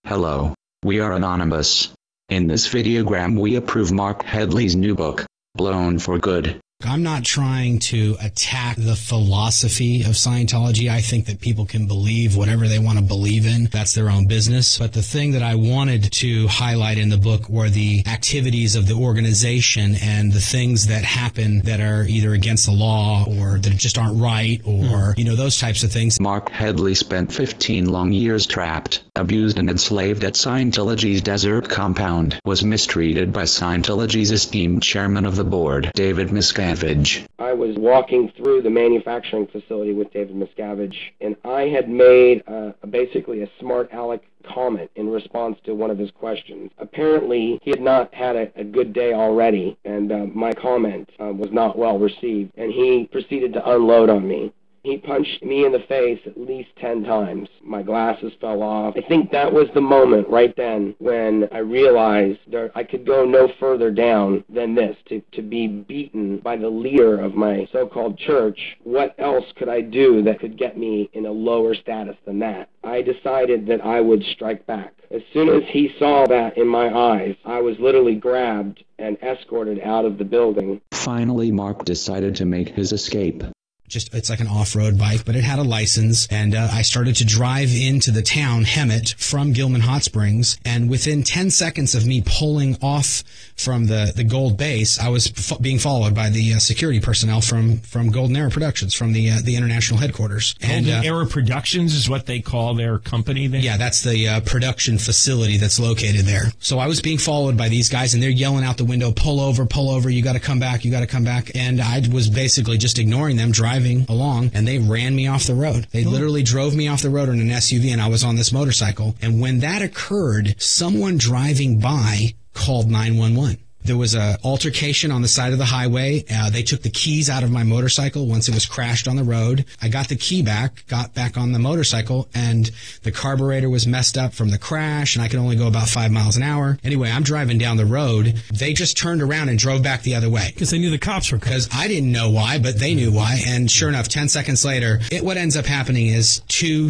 Hello, we are anonymous. In this videogram we approve Marc Headley's new book, Blown for Good. I'm not trying to attack the philosophy of Scientology. I think that people can believe whatever they want to believe in. That's their own business. But the thing that I wanted to highlight in the book were the activities of the organization and the things that happen that are either against the law or that just aren't right or, those types of things. Marc Headley spent 15 long years trapped, abused and enslaved at Scientology's desert compound, was mistreated by Scientology's esteemed chairman of the board, David Miscavige. I was walking through the manufacturing facility with David Miscavige, and I had made basically a smart aleck comment in response to one of his questions. Apparently, he had not had a good day already, and my comment was not well received, and he proceeded to unload on me. He punched me in the face at least 10 times. My glasses fell off. I think that was the moment right then when I realized that I could go no further down than this, to be beaten by the leader of my so-called church. What else could I do that could get me in a lower status than that? I decided that I would strike back. As soon as he saw that in my eyes, I was literally grabbed and escorted out of the building. Finally, Marc decided to make his escape. It's like an off-road bike, but it had a license, and I started to drive into the town, Hemet, from Gilman Hot Springs, and within 10 seconds of me pulling off from the Gold Base, I was being followed by the security personnel from Golden Era Productions, from the international headquarters. Golden Era Productions is what they call their company there? Yeah, that's the production facility that's located there. So I was being followed by these guys, and they're yelling out the window, pull over, you gotta come back, and I was basically just ignoring them, driving along, and they ran me off the road. They literally drove me off the road in an SUV, and I was on this motorcycle. And when that occurred, someone driving by called 911. There was an altercation on the side of the highway. They took the keys out of my motorcycle once it was crashed on the road. I got the key back, got back on the motorcycle, and the carburetor was messed up from the crash, and I could only go about 5 miles an hour. Anyway, I'm driving down the road. They just turned around and drove back the other way. Because they knew the cops were coming. Because I didn't know why, but they knew why. And sure enough, 10 seconds later, what ends up happening is two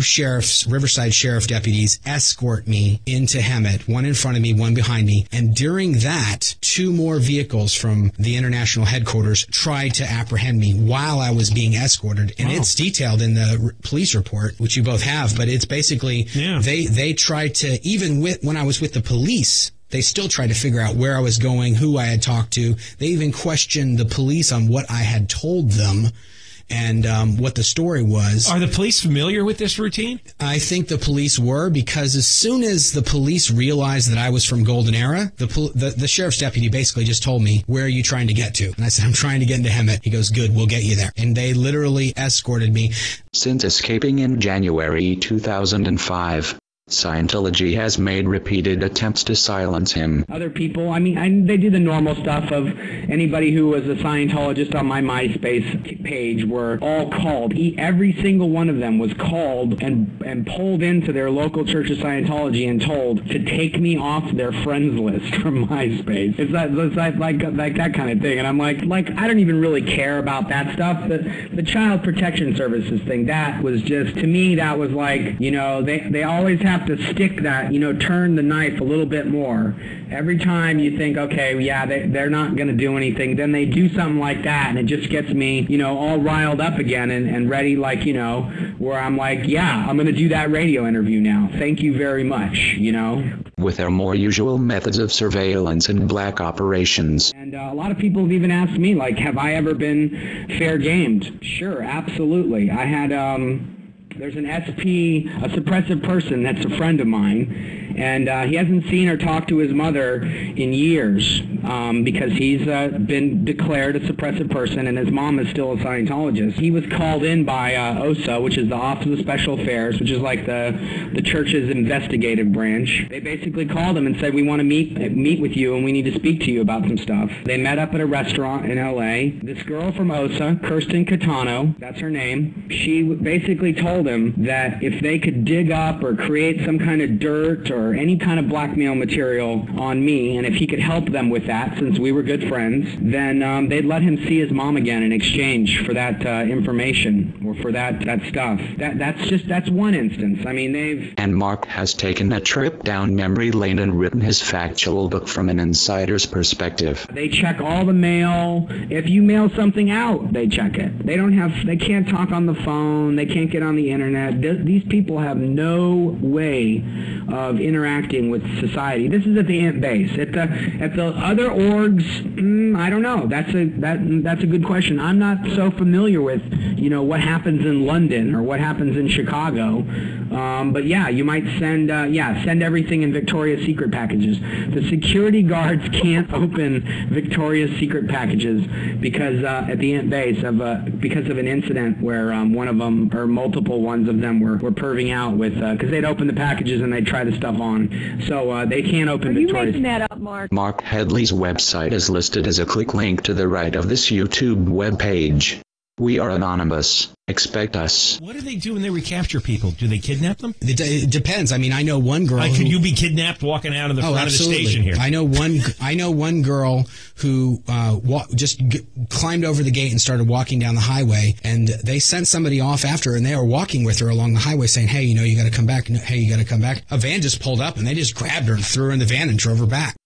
Riverside Sheriff deputies escort me into Hemet, one in front of me, one behind me. And during that, two more vehicles from the international headquarters tried to apprehend me while I was being escorted. And it's detailed in the police report, which you both have, but it's basically, they tried to, even when I was with the police, they still tried to figure out where I was going, who I had talked to. They even questioned the police on what I had told them and what the story was. Are the police familiar with this routine? I think the police were, because as soon as the police realized that I was from Golden Era, the sheriff's deputy basically just told me, where are you trying to get to? And I said, I'm trying to get into Hemet. He goes, good, we'll get you there. And they literally escorted me. Since escaping in January 2005, Scientology has made repeated attempts to silence him. Other people, they do the normal stuff of anybody who was a Scientologist on my MySpace page were all called. Every single one of them was called and pulled into their local Church of Scientology and told to take me off their friends list from MySpace. It's like that kind of thing. And I'm like I don't even really care about that stuff. The Child Protection Services thing, that was just, to me, that was like, they always have to stick that, turn the knife a little bit more. Every time you think, okay, yeah, they're not going to do anything, then they do something like that, and it just gets me, all riled up again and ready, where I'm like, yeah, I'm going to do that radio interview now. Thank you very much, With their more usual methods of surveillance and black operations. And a lot of people have even asked me, have I ever been fair gamed? Sure, absolutely. I had, there's an SP, a suppressive person that's a friend of mine, and he hasn't seen or talked to his mother in years because he's been declared a suppressive person, and his mom is still a Scientologist. He was called in by OSA, which is the Office of Special Affairs, which is like the church's investigative branch. They basically called him and said, we want to meet with you, and we need to speak to you about some stuff. They met up at a restaurant in LA. This girl from OSA, Kirsten Catano, that's her name, she basically told him that if they could dig up or create some kind of dirt or or any kind of blackmail material on me, and if he could help them with that, since we were good friends, then they'd let him see his mom again in exchange for that information or for that stuff. That's one instance. I mean, And Mark has taken a trip down memory lane and written his factual book from an insider's perspective. They check all the mail. If you mail something out, they check it. They can't talk on the phone. They can't get on the internet. These people have no way of interacting with society. This is at the ant base. At the other orgs, I don't know. That's a good question. I'm not so familiar with, what happens in London or what happens in Chicago. But yeah, you might send everything in Victoria's Secret packages. The security guards can't open Victoria's Secret packages because at the ant base because of an incident where one of them or multiple ones of them were perving out with because they'd open the packages and they'd try the stuff on. So they can't open Victoria's. Are you making that up, Mark? Marc Headley's website is listed as a click link to the right of this YouTube webpage. We are anonymous. Expect us. What do they do when they recapture people? Do they kidnap them? It depends. I mean, I know one girl. Could you be kidnapped walking out of the front absolutely. of the station here? I know one girl who just climbed over the gate and started walking down the highway, and they sent somebody off after her, and they were walking with her along the highway saying, hey, you got to come back. Hey, you got to come back. A van just pulled up, and they just grabbed her and threw her in the van and drove her back.